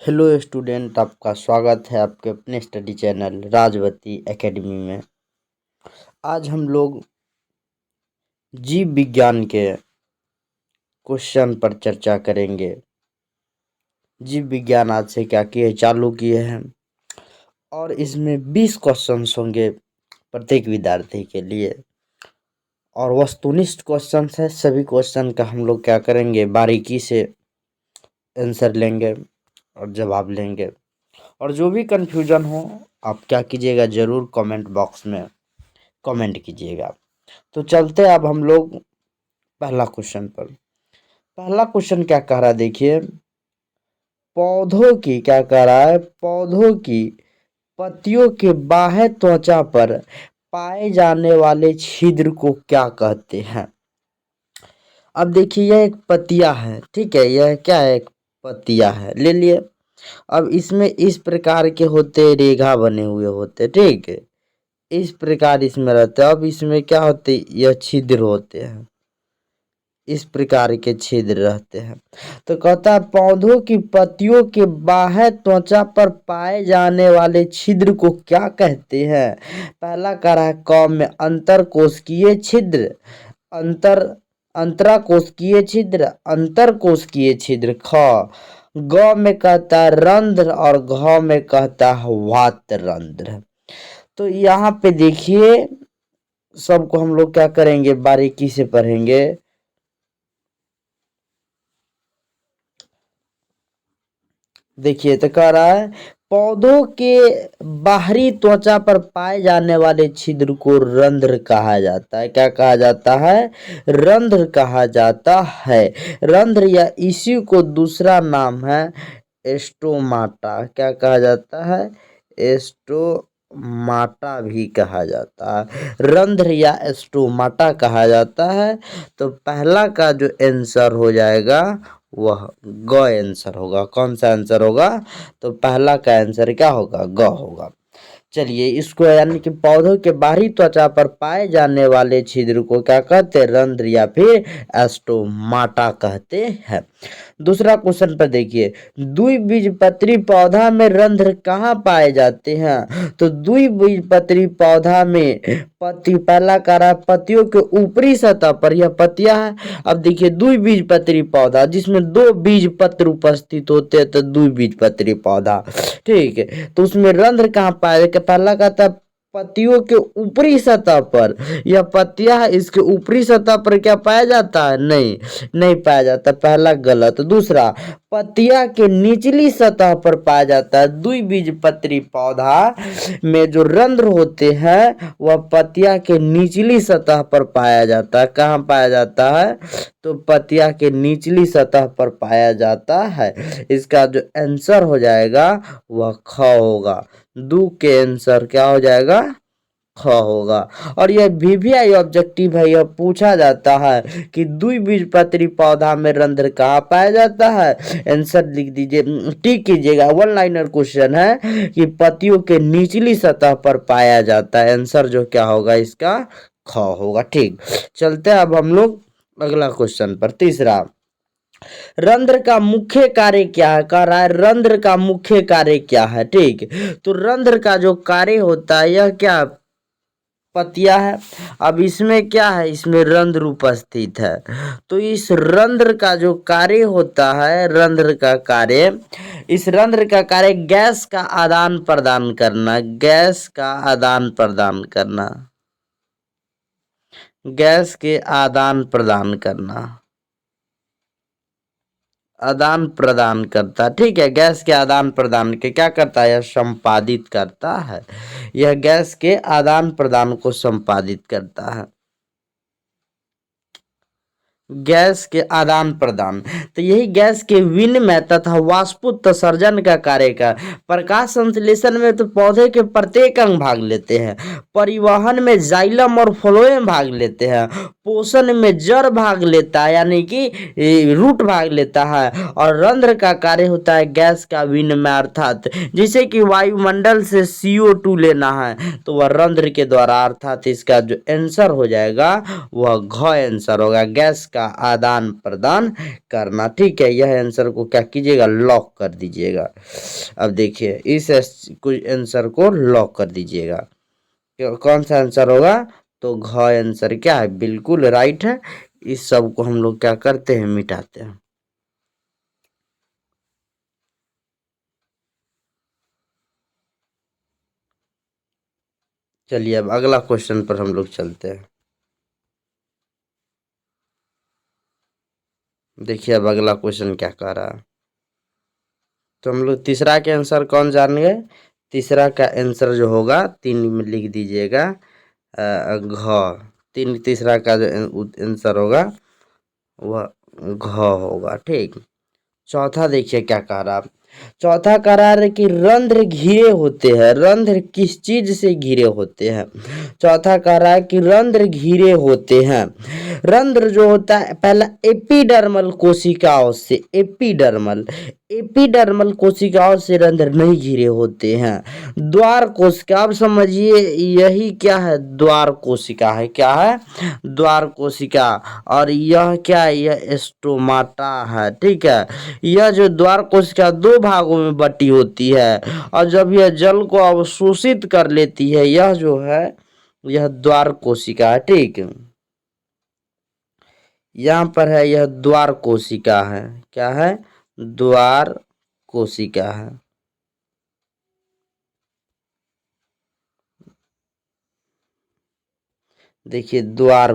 Hello student, आपका स्वागत है आपके अपने स्टडी चैनल राजवती एकेडमी में। आज हम लोग जीव विज्ञान के क्वेश्चन पर चर्चा करेंगे। जीव विज्ञान आज से क्या किए चालू किए हैं और इसमें 20 क्वेश्चंस होंगे प्रत्येक विद्यार्थी के लिए और वस्तुनिष्ठ क्वेश्चंस है। सभी क्वेश्चन का हम लोग क्या करेंगे, बारीकी से आंसर लेंगे और जवाब लेंगे। और जो भी कन्फ्यूजन हो आप क्या कीजिएगा, ज़रूर कमेंट बॉक्स में कमेंट कीजिएगा। तो चलते हैं अब हम लोग पहला क्वेश्चन पर। पहला क्वेश्चन क्या कह रहा है, देखिए। पौधों की क्या कह रहा है, पौधों की पत्तियों के बाह्य त्वचा पर पाए जाने वाले छिद्र को क्या कहते हैं। अब देखिए, यह एक पत्तियां है, ठीक है। यह क्या है, एक पत्तियां है, ले लिए। अब इसमें इस प्रकार के होते, रेखा बने हुए होते, ठीक है। इस प्रकार इसमें रहते हैं। अब इसमें क्या होते, यह छिद्र होते हैं, इस प्रकार के छिद्र रहते हैं। तो कहता है पौधों की पत्तियों के बाह्य त्वचा पर पाए जाने वाले छिद्र को क्या कहते हैं। पहला कह रहा है क में अंतरकोशिकीय छिद्र, अंतर अंतराकोशिकीय छिद्र, अंतरकोशिकीय छिद्र। ख ग में कहता है रंध्र और घ में कहता है वात रंध्र। तो यहाँ पे देखिए, सबको हम लोग क्या करेंगे, बारीकी से पढ़ेंगे। देखिए, तो कह रहा है पौधों के बाहरी त्वचा पर पाए जाने वाले छिद्र को रंध्र कहा जाता है। क्या कहा जाता है, रंध्र कहा जाता है। रंध्र या इसी को दूसरा नाम है एस्टोमाटा। क्या कहा जाता है, एस्टोमाटा भी कहा जाता है, रंध्र या एस्टोमाटा कहा जाता है। तो पहला का जो आंसर हो जाएगा वह ग आंसर होगा। कौन सा आंसर होगा, तो पहला का आंसर क्या होगा, ग होगा। चलिए, इसको यानी कि पौधों के बाहरी त्वचा पर पाए जाने वाले छिद्र को क्या कहते हैं, रंध्र या फिर एस्टोमाटा कहते हैं। दूसरा क्वेश्चन पर देखिए, द्विबीजपत्री पौधा में रंध्र कहाँ पाए जाते हैं। तो द्विबीजपत्री पौधा में पत्ती, पहला कह रहा है पत्तियों के ऊपरी सतह पर, यह पत्तियां है। अब देखिए, द्विबीजपत्री पौधा जिसमें दो बीज पत्र उपस्थित होते हैं, तो द्विबीजपत्री पौधा, ठीक है। तो उसमें रंध्र कहाँ पाया जाएगा, पहला कहता है पत्तियों के ऊपरी सतह पर। यह पत्तियां है, इसके ऊपरी सतह पर क्या पाया जाता है, नहीं, नहीं पाया जाता, पहला गलत। दूसरा, पत्तियां के निचली सतह पर पाया जाता है। द्विबीजपत्री पौधा में जो रंध्र होते हैं वह पत्तियां के निचली सतह पर पाया जाता है। कहाँ पाया जाता है, तो पत्तियां के निचली सतह पर पाया जाता है। इसका जो आंसर हो जाएगा वह ख होगा। दू के आंसर क्या हो जाएगा, ख होगा। और यह वीवीआई ऑब्जेक्टिव है, यह पूछा जाता है कि द्विबीजपत्री पौधा में रंध्र कहाँ पाया जाता है। आंसर लिख दीजिए, टिक कीजिएगा। वन लाइनर क्वेश्चन है कि पत्तियों के निचली सतह पर पाया जाता है। आंसर जो क्या होगा इसका, ख होगा। ठीक, चलते हैं अब हम लोग अगला क्वेश्चन पर। तीसरा, रंध्र का मुख्य कार्य क्या है, कह रहा है रंध्र का मुख्य कार्य क्या है, ठीक। तो रंध्र का जो कार्य होता है, यह क्या, पत्तियां है। अब इसमें क्या है, इसमें रंध्र उपस्थित है। तो इस रंध्र का जो कार्य होता है, रंध्र का कार्य, इस रंध्र का कार्य गैस का आदान प्रदान करना, गैस का आदान प्रदान करना, गैस के आदान प्रदान करना, आदान प्रदान करता, ठीक है। गैस के आदान प्रदान के क्या करता है, यह संपादित करता है। यह गैस के आदान प्रदान को संपादित करता है, गैस के आदान प्रदान। तो यही गैस के विनिमय तथा वाष्पोत्सर्जन का कार्य का। प्रकाश संश्लेषण में तो पौधे के प्रत्येक अंग भाग लेते हैं, परिवहन में जाइलम और फ्लोएम भाग लेते हैं, पोषण में जड़ भाग लेता है यानी कि रूट भाग लेता है, और रंध्र का कार्य होता है गैस का विनिमय, अर्थात जैसे कि वायुमंडल से CO2 लेना है तो वह रंध्र के द्वारा, अर्थात इसका जो आंसर हो जाएगा वह घ आंसर होगा, गैस का का आदान प्रदान करना। ठीक है, यह आंसर को क्या कीजिएगा, लॉक कर दीजिएगा। अब देखिए इस आंसर को लॉक कर दीजिएगा। कौन सा आंसर होगा, तो घ आंसर क्या है, बिल्कुल राइट है। इस सब को हम लोग क्या करते हैं, मिटाते हैं। चलिए अब अगला क्वेश्चन पर हम लोग चलते हैं। देखिए अब अगला क्वेश्चन क्या कह रहा है। तो हम लोग तीसरा के आंसर कौन जानेंगे। तीसरा का आंसर जो होगा 3 में लिख दीजिएगा, घ। तीसरा का जो आंसर होगा वह घ होगा। ठीक, चौथा देखिए क्या कह रहा। चौथा कह रहा है कि रंध्र घिरे होते हैं। रंध्र किस चीज से घिरे होते हैं। चौथा कह रहा है कि रंध्र घिरे होते हैं। रंध्र जो होता है पहला एपिडर्मल कोशिकाओं से, एपिडर्मल कोशिकाओं से रंध्र नहीं घिरे होते हैं। द्वार कोशिका, अब समझिए यही क्या है, द्वार कोशिका है। क्या है, द्वार कोशिका। और यह क्या है, यह स्टोमाटा है। ठीक है, यह जो द्वार कोशिका 2 भागों में बटी होती है और जब यह जल को अवशोषित कर लेती है, यह जो है यह द्वार कोशिका है। ठीक, यहाँ पर है यह द्वार कोशिका है। क्या है, द्वार कोशिका है। देखिए द्वार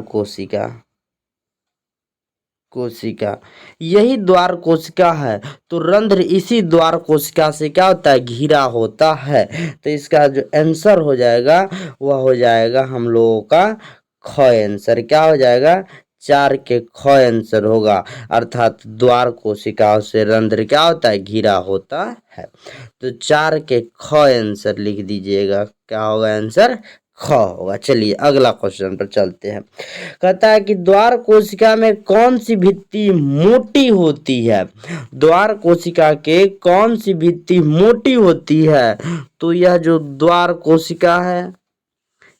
कोशिका, यही द्वार कोशिका है। तो रंध्र इसी द्वार कोशिका से क्या होता है, घिरा होता है। तो इसका जो आंसर हो जाएगा वह हो जाएगा हम लोगों का ख आंसर। क्या हो जाएगा, 4 के ख आंसर होगा। अर्थात द्वार कोशिकाओं से रंध्र क्या होता है, घिरा होता है। तो 4 के ख आंसर लिख दीजिएगा। क्या होगा आंसर, ख होगा। चलिए अगला क्वेश्चन पर चलते हैं। कहता है कि द्वार कोशिका में कौन सी भित्ति मोटी होती है। द्वार कोशिका के कौन सी भित्ति मोटी होती है। तो यह जो द्वार कोशिका है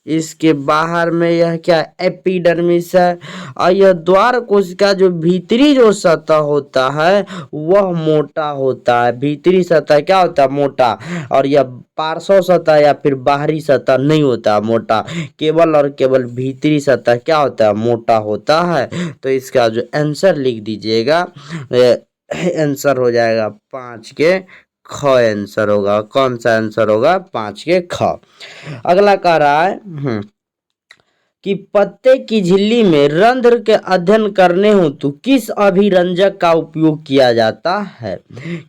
इसके बाहर में यह क्या एपिडर्मिस है। और यह द्वार कोशिका जो भीतरी जो सतह होता है वह मोटा होता है। भीतरी सतह क्या होता है, मोटा। और यह पार्श्व सतह या फिर बाहरी सतह नहीं होता मोटा, केवल और केवल भीतरी सतह क्या होता है, मोटा होता है। तो इसका जो आंसर लिख दीजिएगा, आंसर हो जाएगा 5 के ख आंसर होगा। कौन सा आंसर होगा, 5 के ख। अगला कह रहा है कि पत्ते की झिल्ली में रंध्र के अध्ययन करने हेतु किस अभिरंजक का उपयोग किया जाता है।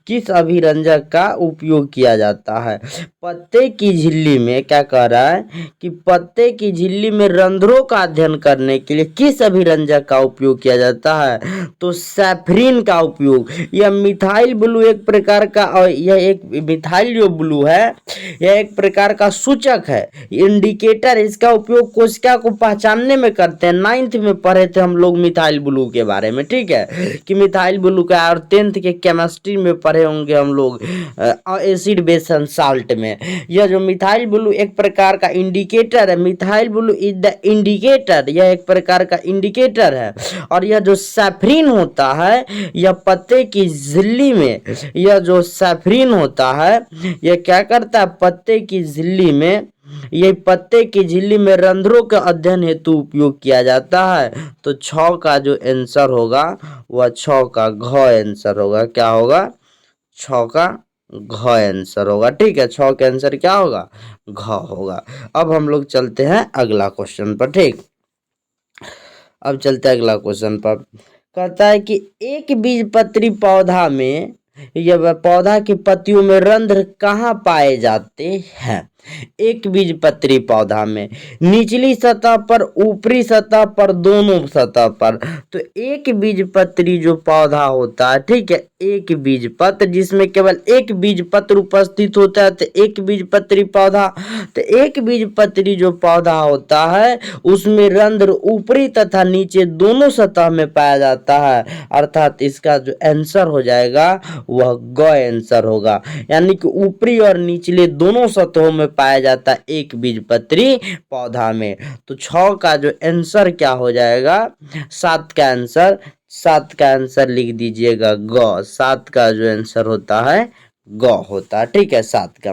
किस अभिरंजक का उपयोग किया जाता है। पत्ते की झिल्ली में क्या कह रहा है कि पत्ते की झिल्ली में रंध्रों का अध्ययन करने के लिए किस अभिरंजक का उपयोग किया जाता है। तो सैफरीन का उपयोग। यह मिथाइल ब्लू एक प्रकार का, और यह एक मिथाइल जो ब्लू है यह एक प्रकार का सूचक है, इंडिकेटर। इसका उपयोग कोशिका को पहचानने में करते हैं। 9th में पढ़े थे हम लोग मिथाइल ब्लू के बारे में। ठीक है, कि मिथाइल ब्लू का, और 10th के केमिस्ट्री में पढ़े होंगे हम लोग एसिड बेस एंड साल्ट में। यह जो मिथाइल ब्लू एक प्रकार का इंडिकेटर है। Methyl blue is the indicator, यह एक प्रकार का इंडिकेटर है। और यह जो सैफरीन होता है यह पत्ते की झिल्ली में, यह जो सैफरीन होता है यह क्या करता है, पत्ते की झिल्ली में, ये पत्ते की झिल्ली में रंध्रों के अध्ययन हेतु उपयोग किया जाता है। तो 6 का जो आंसर होगा वह 6 का घ आंसर होगा। क्या होगा, 6 का घ आंसर होगा। ठीक है, 6 का आंसर क्या होगा, घ होगा। अब हम लोग चलते हैं अगला क्वेश्चन पर। ठीक, अब चलते हैं अगला क्वेश्चन पर। कहता है कि एक बीजपत्री पौधा में, यह पौधा की पत्तियों में रंध्र कहाँ पाए जाते हैं। एक बीजपत्री पौधा में निचली सतह पर, ऊपरी सतह पर, दोनों सतह पर। तो एक बीजपत्री जो पौधा होता है, ठीक है, एक बीजपत्र जिसमें केवल एक बीजपत्र उपस्थित होता है, तो एक बीजपत्री पौधा। तो एक बीजपत्री जो पौधा होता है उसमें रंध्र ऊपरी तथा नीचे दोनों सतह में पाया जाता है। अर्थात इसका जो आंसर हो जाएगा वह ग आंसर होगा। यानी कि ऊपरी और निचले दोनों सतहों में पाया जाता है एक बीजपत्री पौधा में। तो 6 का जो आंसर क्या हो जाएगा, 7 का आंसर, 7 का आंसर लिख दीजिएगा ग। 7 का जो आंसर होता है ग होता है, ठीक है, 7 का।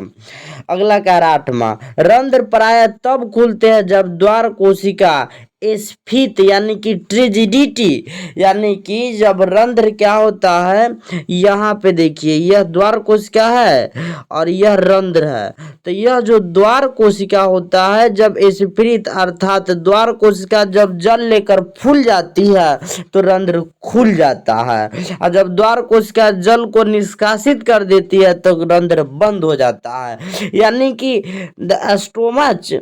अगला कह रहा 8वां, रंध्र प्राय तब खुलते हैं जब द्वार कोशिका स्फीत यानी कि ट्रिजिडिटी, यानी कि जब रंध्र क्या होता है, यहाँ पे देखिए यह द्वार कोशिका है और यह रंध्र है। तो यह जो द्वार कोशिका होता है जब स्फीत अर्थात द्वार कोशिका जब जल लेकर फूल जाती है तो रंध्र खुल जाता है, और जब द्वार कोशिका जल को निष्कासित कर देती है तो रंध्र बंद हो जाता है। यानी कि the stomach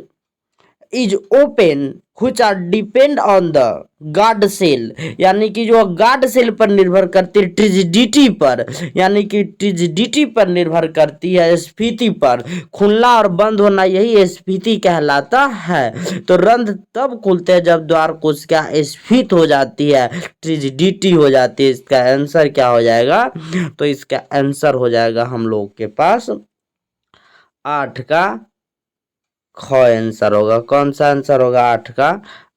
is open which are depend on the guard cell, यानी कि जो गार्ड सेल पर निर्भर करती है ट्रिजिडिटी पर, यानी कि ट्रिजिडिटी पर निर्भर करती है, स्फीति पर। खुलना और बंद होना यही स्फीति कहलाता है। तो रंध्र तब खुलते हैं जब द्वार कोशिका स्फीत हो जाती है, ट्रिजिडिटी हो जाती है। इसका आंसर क्या हो जाएगा, तो इसका आंसर हो जाएगा हम लोग के पास 8 का ख आंसर होगा। कौन सा आंसर होगा, 8 का,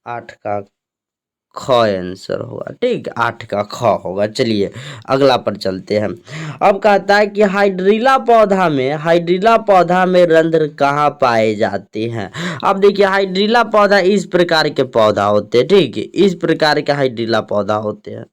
8 का ख आंसर होगा, ठीक, 8 का ख होगा। चलिए अगला पर चलते हैं। अब कहता है कि हाइड्रिला पौधा में रंध्र कहाँ पाए जाते हैं। अब देखिए हाइड्रिला पौधा इस प्रकार के पौधा होते हैं, ठीक है, इस प्रकार के हाइड्रिला पौधा होते हैं,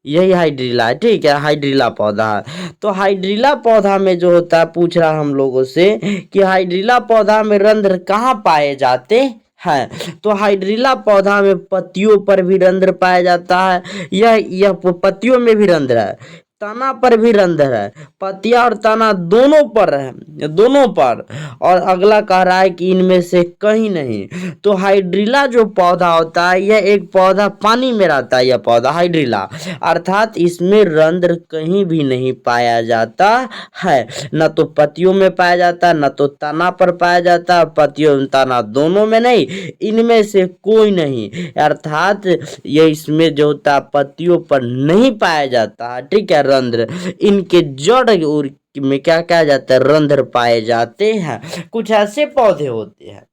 यही हाइड्रिला है, ठीक है, हाइड्रिला पौधा है। तो हाइड्रिला पौधा में जो होता है, पूछ रहा हम लोगों से कि हाइड्रिला पौधा में रंध्र कहाँ पाए जाते हैं। तो हाइड्रिला पौधा में पत्तियों पर भी रंध्र पाया जाता है, यह पत्तियों में भी रंध्र है, तना पर भी रंध्र है, पत्तियां और तना दोनों पर है, दोनों पर। और अगला कह रहा है कि इनमें से कहीं नहीं। तो हाइड्रिला जो पौधा होता है यह एक पौधा पानी में रहता है, यह पौधा हाइड्रिला, अर्थात इसमें रंध्र कहीं भी नहीं पाया जाता है, न तो पत्तियों में पाया जाता है, न तो तना पर पाया जाता है, पत्तियों तना दोनों में नहीं, इनमें से कोई नहीं, अर्थात यह इसमें जो होता है पत्तियों पर नहीं पाया जाता है, ठीक है, रंध्र। इनके जड़ और में क्या कहा जाता है, रंध्र पाए जाते हैं। कुछ ऐसे पौधे होते हैं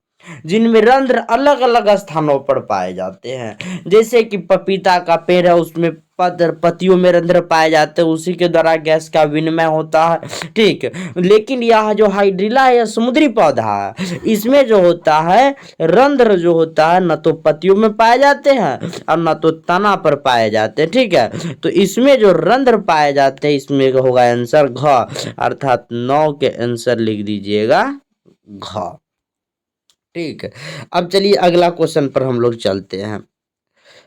जिनमें रंध्र अलग अलग स्थानों पर पाए जाते हैं, जैसे कि पपीता का पेड़ है, उसमें पत्तियों में रंध्र पाए जाते हैं, उसी के द्वारा गैस का विनिमय होता है, ठीक। लेकिन यह जो हाइड्रिला है यह समुद्री पौधा है, इसमें जो होता है रंध्र जो होता है न तो पत्तियों में पाए जाते हैं और न तो तना पर पाए जाते हैं, ठीक है। तो इसमें जो रंध्र पाए जाते हैं इसमें होगा आंसर घ, अर्थात 9 के आंसर लिख दीजिएगा घ, ठीक है। अब चलिए अगला क्वेश्चन पर हम लोग चलते हैं।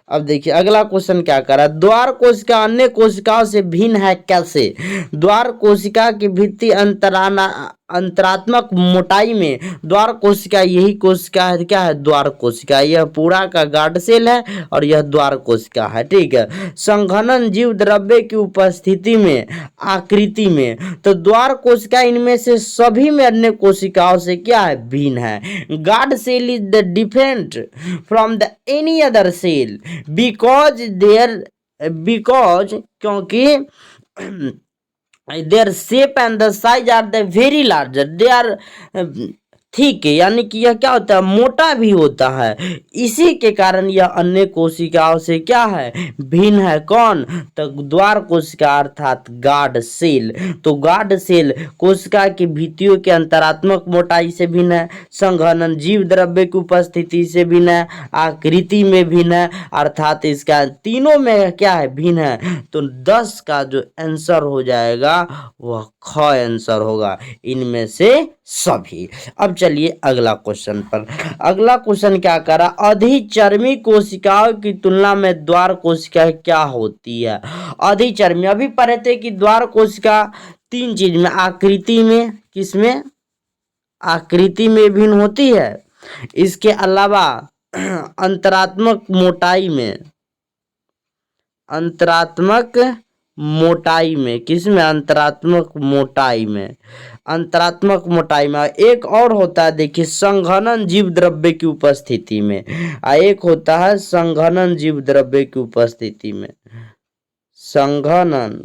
अब देखिए अगला क्वेश्चन क्या कर रहा है, द्वार कोशिका अन्य कोशिकाओं से भिन्न है कैसे। द्वार कोशिका की भित्ति अंतरात्मक मोटाई में द्वार कोशिका यही कोशिका है, क्या है, द्वार कोशिका, यह पूरा का गार्ड सेल है और यह द्वार कोशिका है, ठीक है। संघनन जीव द्रव्य की उपस्थिति में आकृति में, तो द्वार कोशिका इनमें से सभी में अन्य कोशिकाओं से क्या है, भिन्न है। Guard cell is the different from the any other cell because क्योंकि their shape and the size are the very larger, they are ठीक है, यानी कि यह क्या होता है, मोटा भी होता है, इसी के कारण यह अन्य कोशिकाओं से क्या है, भिन्न है। कौन, तो द्वार कोशिका अर्थात गार्ड सेल। तो गार्ड सेल कोशिका की भित्तियों के अंतरात्मक मोटाई से भिन्न है, संघनन जीव द्रव्य की उपस्थिति से भिन्न है, आकृति में भिन्न है, अर्थात इसका तीनों में क्या है, भिन्न है। तो 10 का जो आंसर हो जाएगा वह ख आंसर होगा, इनमें से सभी। अब चलिए अगला क्वेश्चन पर। अगला क्वेश्चन क्या करा, अधिचर्मी कोशिकाओं की तुलना में द्वार कोशिका क्या होती है। अधिचर्मी अभी पढ़े थे कि द्वार कोशिका 3 चीज में, आकृति में, किसमें, आकृति में भिन्न होती है, इसके अलावा अंतरात्मक मोटाई में, अंतरात्मक मोटाई में, किसमें, अंतरात्मक मोटाई में, अंतरात्मक मोटाई में। एक और होता है देखिए संघनन जीव द्रव्य की उपस्थिति में, एक होता है संघनन जीव द्रव्य की उपस्थिति में, संघनन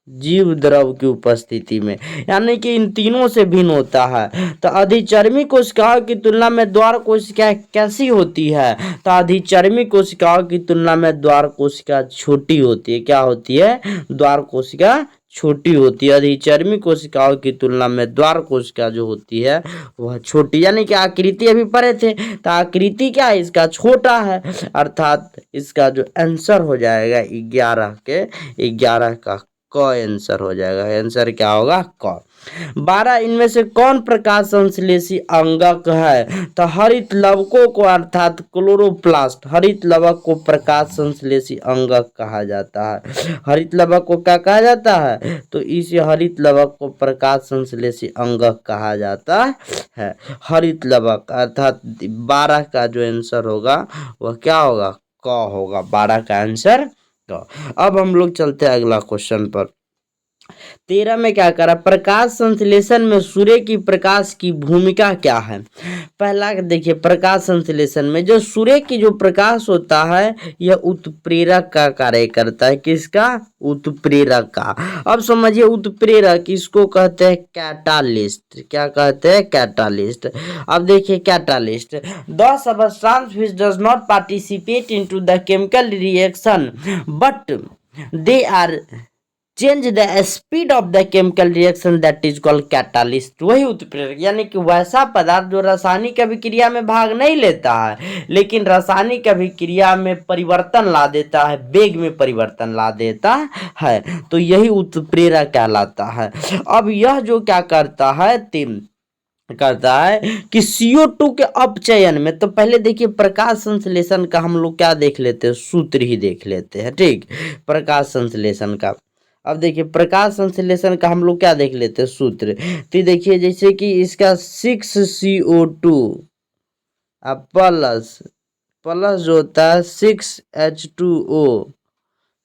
जीव द्रव की उपस्थिति में, यानी कि इन तीनों से भिन्न होता है। तो अधिचर्मी कोशिकाओं की तुलना में द्वार कोशिका कैसी होती है? तो अधिचर्मी कोशिकाओं की तुलना में द्वार कोशिका छोटी होती है। क्या होती है? द्वार कोशिका छोटी होती है। अधिचर्मी कोशिकाओं की तुलना में द्वार कोशिका जो होती है वह छोटी, यानी कि आकृति अभी पढ़े थे, तो आकृति क्या है? इसका छोटा है, अर्थात इसका जो आंसर हो जाएगा 11 के 11 का क आंसर हो जाएगा। आंसर क्या होगा? क। 12 इनमें से कौन प्रकाश संश्लेषी अंगक है? तो हरित लवकों को, अर्थात क्लोरोप्लास्ट, हरित लवक को प्रकाश संश्लेषी अंगक कहा जाता है। हरित लवक को क्या कहा जाता है? तो इस हरित लवक को प्रकाश संश्लेषी अंगक कहा जाता है। हरित लवक, अर्थात 12 का जो आंसर होगा वह क्या होगा? क होगा। 12 का आंसर क। अब हम लोग चलते हैं अगला क्वेश्चन पर। 13 में क्या करा? प्रकाश संश्लेषण में सूर्य की प्रकाश की भूमिका क्या है? पहला देखिए, प्रकाश संश्लेषण में जो सूर्य की जो प्रकाश होता है यह उत्प्रेरक का कार्य करता है। किसका? उत्प्रेरक का। अब समझिए, उत्प्रेरक इसको कहते हैं कैटालिस्ट। क्या कहते हैं? कैटालिस्ट। अब देखिए catalyst, the substance which does not participate into the chemical reaction but they are change the speed of the chemical reaction, that is called catalyst। वही उत्प्रेरक, यानी कि वैसा पदार्थ जो रासायनिक अभिक्रिया में भाग नहीं लेता है लेकिन रासायनिक अभिक्रिया में परिवर्तन ला देता है, वेग में परिवर्तन ला देता है, तो यही उत्प्रेरक कहलाता है। अब यह जो क्या करता है कि CO2 के अपचयन में, तो पहले देखिए प्रकाश संश्लेषण का हम लोग क्या देख लेते हैं? सूत्र ही देख लेते हैं। ठीक, प्रकाश संश्लेषण का। अब देखिए प्रकाश संश्लेषण का हम लोग क्या देख लेते हैं? सूत्र। तो देखिए जैसे कि इसका 6CO2 अब प्लस प्लस जो होता है 6H2O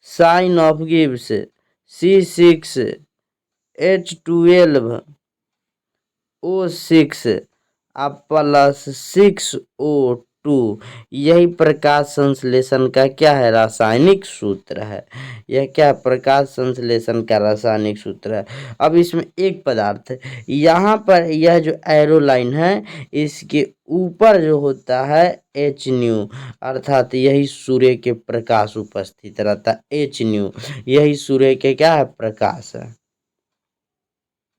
sign of gives C6H12O6 अब प्लस 6O2, यही प्रकाश संश्लेषण का क्या है? रासायनिक सूत्र है। यह क्या? प्रकाश संश्लेषण का रासायनिक सूत्र है। अब इसमें एक पदार्थ है, यहाँ पर यह जो एरो लाइन है इसके ऊपर जो होता है HNu, अर्थात यही सूर्य के प्रकाश उपस्थित रहता है। HNu यही सूर्य के क्या है? प्रकाश है।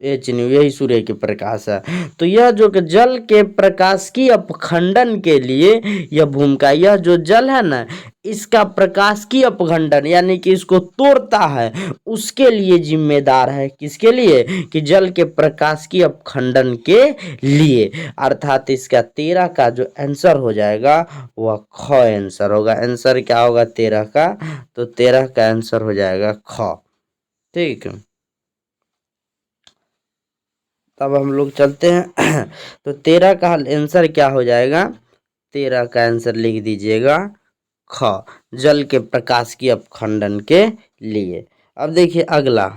HNu यही सूर्य के प्रकाश है। तो यह जो कि जल के प्रकाश की अपखंडन के लिए यह भूमिका, यह जो जल है ना इसका प्रकाश की अपखंडन यानी कि इसको तोड़ता है, उसके लिए जिम्मेदार है। किसके लिए? कि जल के प्रकाश की अपखंडन के लिए, अर्थात इसका 13 का जो आंसर हो जाएगा वह ख आंसर होगा। आंसर क्या होगा 13 का? तो 13 का आंसर हो जाएगा ख। ठीक, तब हम लोग चलते हैं तो 13 का आंसर क्या हो जाएगा? 13 का आंसर लिख दीजिएगा ख, जल के प्रकाश की अपखंडन के लिए। अब देखिए अगला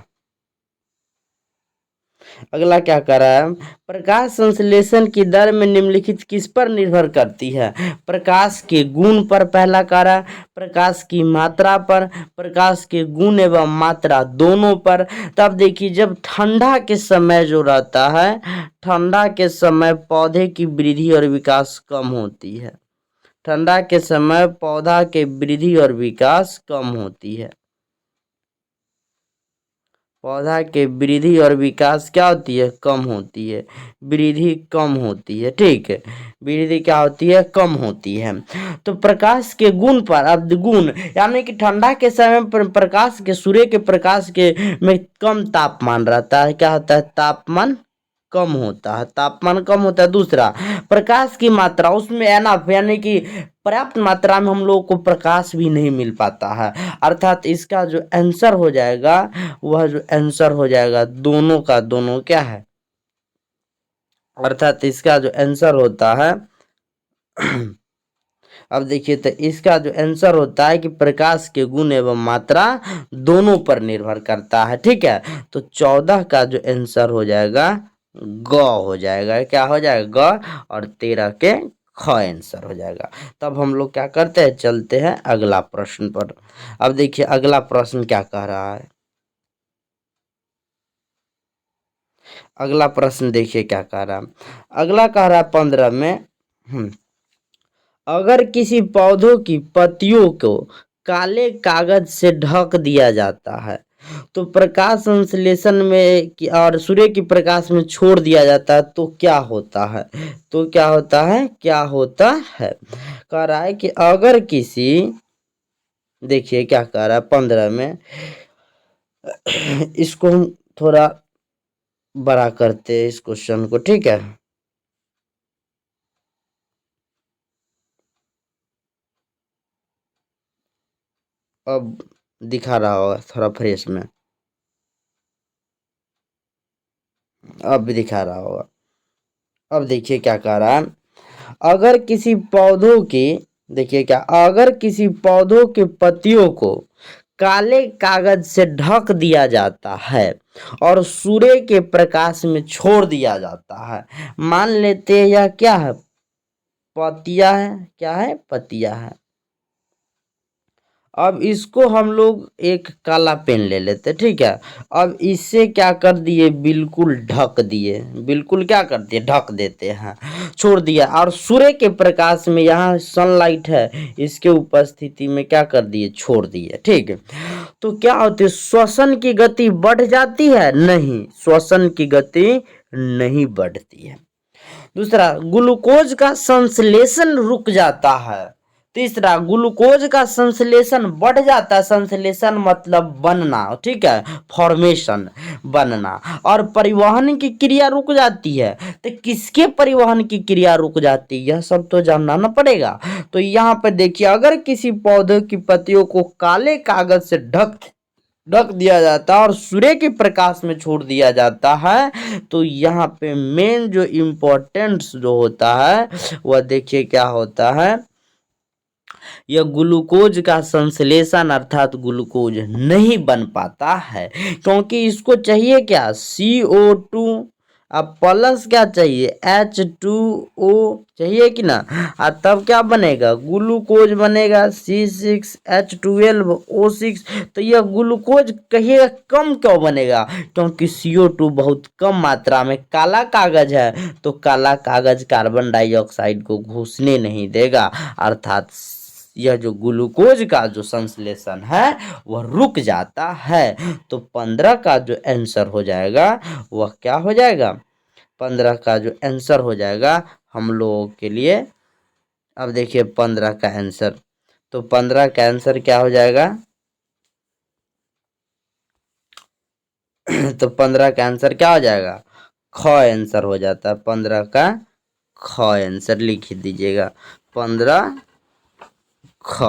क्या कर रहा है? प्रकाश संश्लेषण की दर में निम्नलिखित किस पर निर्भर करती है? प्रकाश के गुण पर पहला कार्य, प्रकाश की मात्रा पर, प्रकाश के गुण एवं मात्रा दोनों पर। तब देखिए जब ठंडा के समय जो रहता है, ठंडा के समय पौधे की वृद्धि और विकास कम होती है। ठंडा के समय पौधा के वृद्धि और विकास कम होती है। पौधा के वृद्धि और विकास क्या होती है? कम होती है। वृद्धि कम होती है। ठीक है, वृद्धि क्या होती है? कम होती है। तो प्रकाश के गुण पर, अब गुण यानी कि ठंडा के समय पर प्रकाश के, सूर्य के प्रकाश के में कम तापमान रहता है। क्या होता है? तापमान कम होता है। तापमान कम होता है। दूसरा, प्रकाश की मात्रा उसमें एनफ यानी कि पर्याप्त मात्रा में हम लोगों को प्रकाश भी नहीं मिल पाता है, अर्थात इसका जो आंसर हो जाएगा वह जो आंसर हो जाएगा दोनों का दोनों क्या है? अर्थात इसका जो आंसर होता है अब देखिए तो इसका जो आंसर होता है कि प्रकाश के गुण एवं मात्रा दोनों पर निर्भर करता है। ठीक है, तो 14 का जो आंसर हो जाएगा ग हो जाएगा। क्या हो जाएगा? ग, और 13 के ख आंसर हो जाएगा। तब हम लोग क्या करते हैं? चलते हैं अगला प्रश्न पर। अब देखिए अगला प्रश्न क्या कह रहा है। अगला प्रश्न देखिए क्या कह रहा है। अगला कह रहा है 15 में अगर किसी पौधों की पत्तियों को काले कागज से ढक दिया जाता है तो प्रकाश संश्लेषण में और सूर्य की प्रकाश में छोड़ दिया जाता है तो क्या होता है? तो क्या होता है? क्या होता है? कह रहा है कि अगर किसी, देखिए क्या कह रहा है 15 में, इसको हम थोड़ा बड़ा करते हैं इस क्वेश्चन को, ठीक है। अब दिखा रहा होगा थोड़ा फ्रेश में, अब भी दिखा रहा होगा। अब देखिए क्या कह रहा है। अगर किसी पौधों की, देखिए क्या, अगर किसी पौधों के पत्तियों को काले कागज से ढक दिया जाता है और सूर्य के प्रकाश में छोड़ दिया जाता है, मान लेते हैं यह क्या है? पत्तियां है। क्या है? पत्तियां है। अब इसको हम लोग एक काला पेन ले लेते, ठीक है। अब इससे क्या कर दिए? बिल्कुल ढक दिए। बिल्कुल क्या कर दिए? ढक देते हैं, छोड़ दिया। और सूर्य के प्रकाश में, यहाँ सनलाइट है, इसके उपस्थिति में क्या कर दिए? छोड़ दिए, ठीक है। तो क्या होती है? श्वसन की गति बढ़ जाती है? नहीं, श्वसन की गति नहीं बढ़ती है। दूसरा, ग्लूकोज का संश्लेषण रुक जाता है। तीसरा, ग्लूकोज का संश्लेषण बढ़ जाता है। संश्लेषण मतलब बनना, ठीक है, फॉर्मेशन, बनना। और परिवहन की क्रिया रुक जाती है। तो किसके परिवहन की क्रिया रुक जाती है, यह सब तो जानना ना पड़ेगा। तो यहाँ पे देखिए, अगर किसी पौधे की पत्तियों को काले कागज से ढक ढक दिया जाता है और सूर्य के प्रकाश में छोड़ दिया जाता है तो यहाँ पे मेन जो इम्पोर्टेंस जो होता है वह देखिए क्या होता है। यह ग्लूकोज का संश्लेषण अर्थात ग्लूकोज नहीं बन पाता है, क्योंकि इसको चाहिए क्या? CO2। अब प्लस क्या चाहिए? H2O चाहिए कि ना। तब क्या बनेगा? ग्लूकोज बनेगा, C6H12O6। तो यह ग्लूकोज कहिएगा कम क्यों बनेगा? क्योंकि CO2 बहुत कम मात्रा में, काला कागज है तो काला कागज कार्बन डाइऑक्साइड को घुसने नहीं देगा, अर्थात यह जो ग्लूकोज का जो संश्लेषण है वह रुक जाता है। तो 15 का जो आंसर हो जाएगा वह क्या हो जाएगा? 15 का जो आंसर हो जाएगा हम लोगों के लिए, अब देखिए 15 का आंसर, तो 15 का आंसर क्या हो जाएगा? तो 15 का आंसर क्या हो जाएगा? ख आंसर हो जाता है। 15 का ख आंसर लिख दीजिएगा, 15 ख।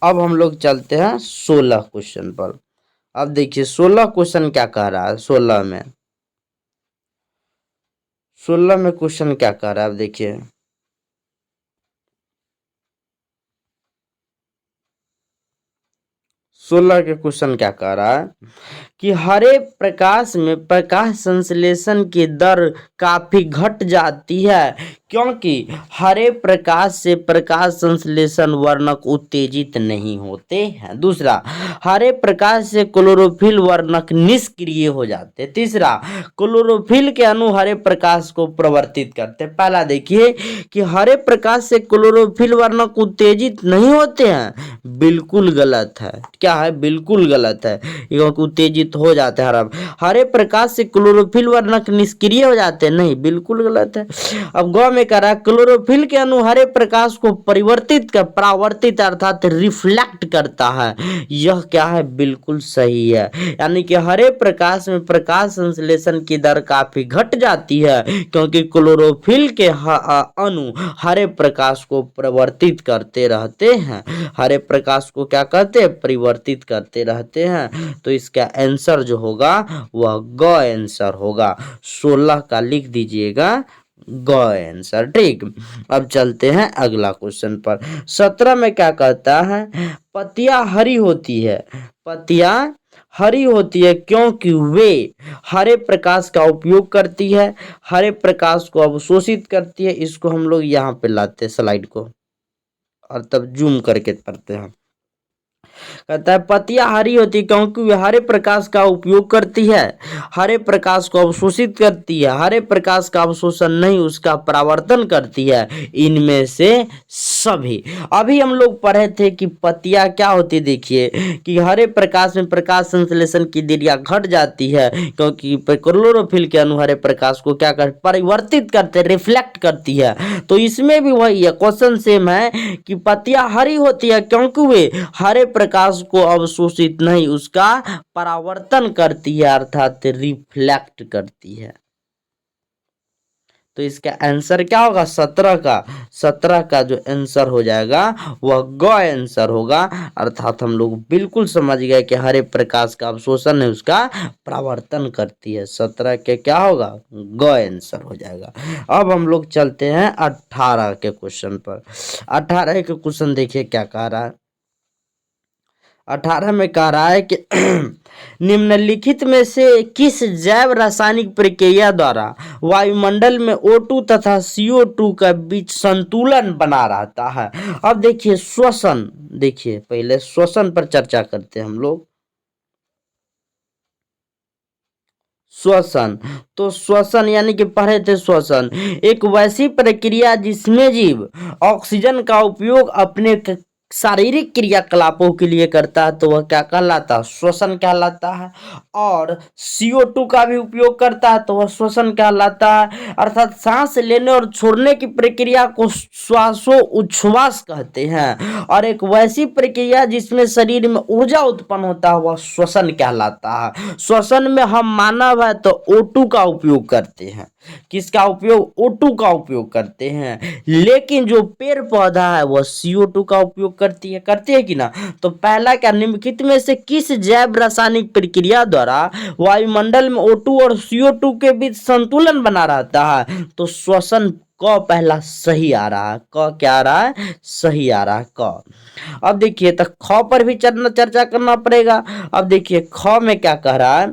अब हम लोग चलते हैं 16 क्वेश्चन पर। अब देखिए 16 क्वेश्चन क्या कह रहा है। 16 में क्वेश्चन क्या कह रहा है, अब देखिए 16 के क्वेश्चन क्या कह रहा है कि हरे प्रकाश में प्रकाश संश्लेषण की दर काफी घट जाती है, क्योंकि हरे प्रकाश से प्रकाश संश्लेषण वर्णक उत्तेजित नहीं होते हैं। दूसरा, हरे प्रकाश से क्लोरोफिल वर्णक निष्क्रिय हो जाते। तीसरा, क्लोरोफिल के अणु हरे प्रकाश को प्रवर्तित करते। पहला देखिए कि हरे प्रकाश से क्लोरोफिल वर्णक उत्तेजित नहीं होते हैं, बिल्कुल गलत है। क्या है? बिल्कुल गलत है, क्योंकि उत्तेजित हो जाते हैं। हरे प्रकाश से क्लोरोफिल वर्णक निष्क्रिय हो जाते हैं, नहीं, बिल्कुल गलत है। अब गौ में कह रहा है क्लोरोफिल के अणु हरे प्रकाश को परिवर्तित कर, परावर्तित अर्थात रिफ्लेक्ट करता है, यह क्या है? बिल्कुल सही है। यानी कि हरे प्रकाश में प्रकाश संश्लेषण की दर काफी घट जाती है, क्योंकि क्लोरोफिल के अणु हरे प्रकाश को परिवर्तित करते रहते हैं। हरे प्रकाश को क्या करते हैं? परिवर्तित करते रहते हैं। तो इसका आंसर जो होगा वह ग आंसर होगा। 16 का लिख दीजिएगा ग आंसर, ठीक। अब चलते हैं अगला क्वेश्चन पर। 17 में क्या कहता है? पत्तियां हरी होती है, पत्तियां हरी होती है क्योंकि वे हरे प्रकाश का उपयोग करती है, हरे प्रकाश को अवशोषित करती है। इसको हम लोग यहाँ पे लाते हैं स्लाइड को और तब जूम करके पढ़ते हैं। कहता है पत्तियां हरी होती है क्योंकि वे हरे प्रकाश का उपयोग करती है, हरे प्रकाश को अवशोषित करती है, हरे प्रकाश का अवशोषण नहीं उसका परावर्तन करती है, इनमें से सभी। अभी हम लोग पढ़े थे कि पत्तियां क्या होती है, देखिए कि हरे प्रकाश में प्रकाश संश्लेषण की देरियां घट जाती है क्योंकि क्लोरोफिल के अणु हरे प्रकाश को क्या कर परिवर्तित करते रिफ्लेक्ट करती है। तो इसमें भी वही है, क्वेश्चन सेम है कि पत्तियां हरी होती है क्योंकि वे हरे प्रकाश को अवशोषित नहीं उसका परावर्तन करती है अर्थात रिफ्लेक्ट करती है। तो इसका आंसर क्या होगा 17 का, 17 का जो आंसर हो जाएगा वह ग आंसर होगा। अर्थात हम लोग बिल्कुल समझ गए कि हरे प्रकाश का अवशोषण है उसका परावर्तन करती है, 17 के क्या होगा ग आंसर हो जाएगा। अब हम लोग चलते हैं 18 के क्वेश्चन पर। 18 के क्वेश्चन देखिए क्या कह रहा है। 18 में कह रहा है कि निम्नलिखित में से किस जैव रासायनिक प्रक्रिया द्वारा वायुमंडल में O2 तथा CO2 का बीच संतुलन बना रहता है। अब देखिए श्वसन, देखिए पहले श्वसन पर चर्चा करते हैं हम लोग। श्वसन, तो श्वसन यानी कि पढ़े थे श्वसन एक वैसी प्रक्रिया जिसमें जीव ऑक्सीजन का उपयोग अपने शारीरिक क्रियाकलापों के लिए करता है तो वह क्या कहलाता है श्वसन कहलाता है, और CO2 का भी उपयोग करता है तो वह श्वसन कहलाता है। अर्थात सांस लेने और छोड़ने की प्रक्रिया को श्वासोच्छ्वास कहते हैं, और एक वैसी प्रक्रिया जिसमें शरीर में ऊर्जा उत्पन्न होता है वह श्वसन कहलाता है। श्वसन में हम मानव है तो O2 का उपयोग करते हैं, किसका उपयोग O2 का उपयोग करते हैं, लेकिन जो पेड़ पौधा है वह CO2 का उपयोग करती है कि ना। तो पहला क्या, निम्नलिखित में से किस जैव रासायनिक प्रक्रिया द्वारा वायुमंडल में O2 और CO2 के बीच संतुलन बना रहता है, तो श्वसन क पहला सही आ रहा है, क क्या आ रहा है सही आ रहा है क। अब देखिए तो ख पर भी चर्चा करना पड़ेगा। अब देखिए ख में क्या कह रहा है,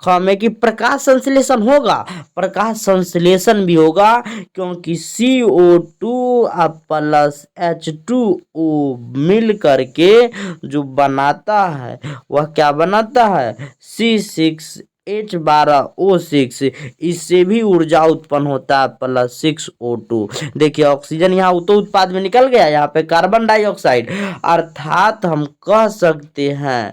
ख में कि प्रकाश संश्लेषण होगा, प्रकाश संश्लेषण भी होगा क्योंकि CO2 प्लस H2O मिल करके जो बनाता है वह क्या बनाता है C6H12O6, इससे भी ऊर्जा उत्पन्न होता है +6O2। देखिए ऑक्सीजन यहाँ तो उत्पाद में निकल गया, यहाँ पे कार्बन डाइऑक्साइड, अर्थात हम कह सकते हैं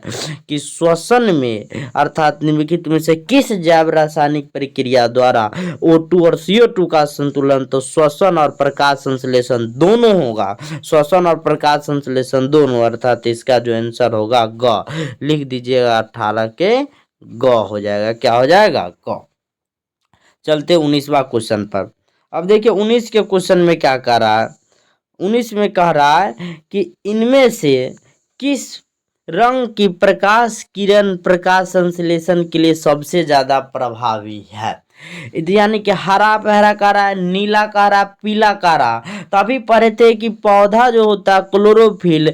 कि श्वसन में अर्थात निम्नलिखित में से किस जैव रासायनिक प्रक्रिया द्वारा O2 और CO2 का संतुलन, तो श्वसन और प्रकाश संश्लेषण दोनों होगा, श्वसन और प्रकाश संश्लेषण दोनों, अर्थात इसका जो आंसर होगा ग, लिख दीजिएगा 18 के ग हो जाएगा, क्या हो जाएगा ग। चलते 19वां क्वेश्चन पर। अब देखिए 19 के क्वेश्चन में क्या कह रहा है, 19 में कह रहा है कि इनमें से किस रंग की प्रकाश किरण प्रकाश संश्लेषण के लिए सबसे ज्यादा प्रभावी है। यानी कि हरा पहरा कह रहा है, नीला कह रहा है, पीला कह रहा है। तो अभी पढ़े थे कि पौधा जो होता है क्लोरोफिल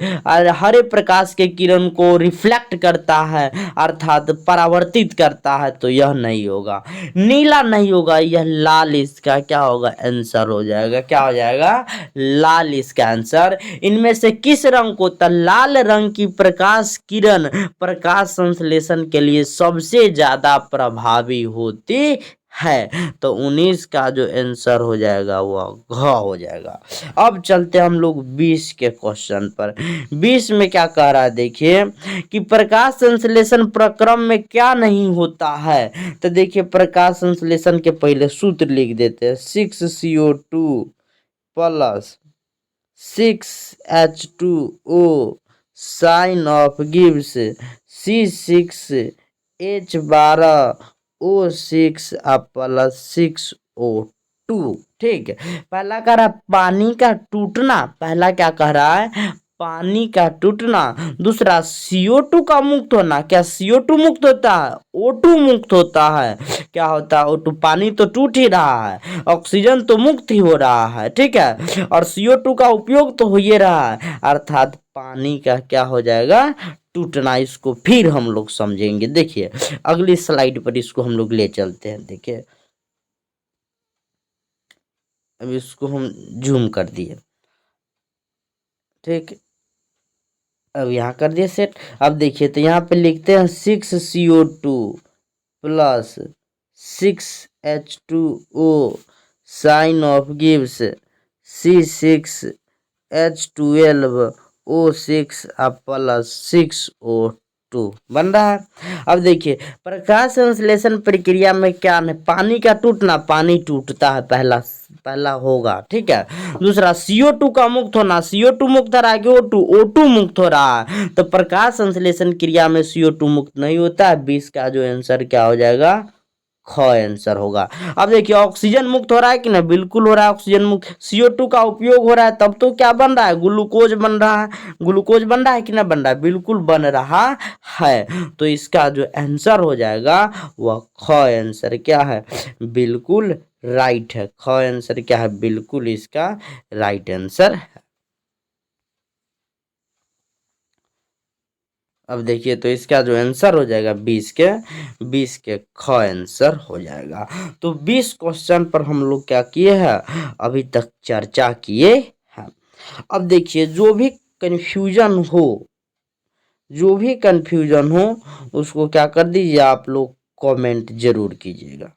हरे प्रकाश के किरण को रिफ्लेक्ट करता है अर्थात परावर्तित करता है, तो यह नहीं होगा, नीला नहीं होगा, यह लाल इसका क्या होगा आंसर हो जाएगा, क्या हो जाएगा लाल इसका आंसर। इनमें से किस रंग को, तो लाल रंग की प्रकाश किरण प्रकाश संश्लेषण के लिए सबसे ज्यादा प्रभावी होती है, तो 19 का जो आंसर हो जाएगा वह घ हो जाएगा। अब चलते हम लोग 20 के क्वेश्चन पर। 20 में क्या कह रहा है, देखिए कि प्रकाश संश्लेषण प्रक्रम में क्या नहीं होता है। तो देखिए प्रकाश संश्लेषण के पहले सूत्र लिख देते हैं, 6CO2 plus 6H2O sign of gives C6H12O6 plus 6O2। ठीक है, पहला कह रहा है पानी का टूटना, पहला क्या कह रहा है पानी का टूटना, दूसरा CO2 का मुक्त होना, क्या CO2 मुक्त होता है O2 मुक्त होता है, क्या होता है O2, पानी तो टूट ही रहा है, ऑक्सीजन तो मुक्त ही हो रहा है, ठीक है, और CO2 का उपयोग तो हो ही रहा है, अर्थात पानी का क्या हो जाएगा टूटना। इसको फिर हम लोग समझेंगे, देखिए अगली स्लाइड पर इसको हम लोग ले चलते हैं। देखिए अब इसको हम जूम कर दिए, ठीक, अब यहाँ कर दिए सेट। अब देखिए तो यहाँ पे लिखते हैं 6CO2 plus 6H2O sign of gives C6H12O6 plus 6O2 बन रहा है। अब देखिए प्रकाश संश्लेषण प्रक्रिया में क्या है, पानी का टूटना, पानी टूटता है, पहला होगा, ठीक है। दूसरा CO2 का मुक्त होना, CO2 मुक्त हो रहा है कि O2 मुक्त हो रहा है, तो प्रकाश संश्लेषण क्रिया में CO2 मुक्त नहीं होता है। 20 का जो आंसर क्या हो जाएगा, ख आंसर होगा। अब देखिए ऑक्सीजन मुक्त हो रहा है कि ना, बिल्कुल हो रहा है ऑक्सीजन मुक्त। CO2 का उपयोग हो रहा है तब तो क्या बन रहा है, ग्लूकोज बन रहा है। ग्लूकोज बन रहा है कि ना बन रहा है, बिल्कुल बन रहा है। तो इसका जो आंसर हो जाएगा वह ख आंसर क्या है, बिल्कुल राइट है। ख आंसर क्या है, बिल्कुल इसका राइट आंसर है। अब देखिए तो इसका जो आंसर हो जाएगा 20 के ख आंसर हो जाएगा। तो 20 क्वेश्चन पर हम लोग क्या किए हैं, अभी तक चर्चा किए हैं। अब देखिए जो भी कंफ्यूजन हो उसको क्या कर दीजिए, आप लोग कमेंट जरूर कीजिएगा।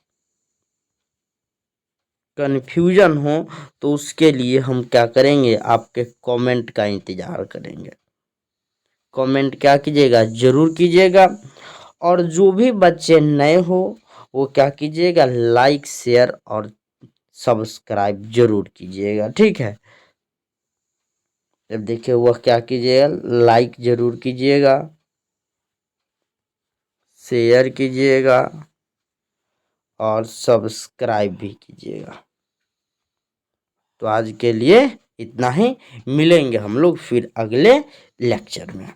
कंफ्यूजन हो तो उसके लिए हम क्या करेंगे, आपके कमेंट का इंतजार करेंगे। कमेंट क्या कीजिएगा, जरूर कीजिएगा। और जो भी बच्चे नए हो वो क्या कीजिएगा, लाइक शेयर और सब्सक्राइब जरूर कीजिएगा, ठीक है। अब देखिए वह क्या कीजिएगा, लाइक जरूर कीजिएगा, शेयर कीजिएगा और सब्सक्राइब भी कीजिएगा। तो आज के लिए इतना ही, मिलेंगे हम लोग फिर अगले लेक्चर में।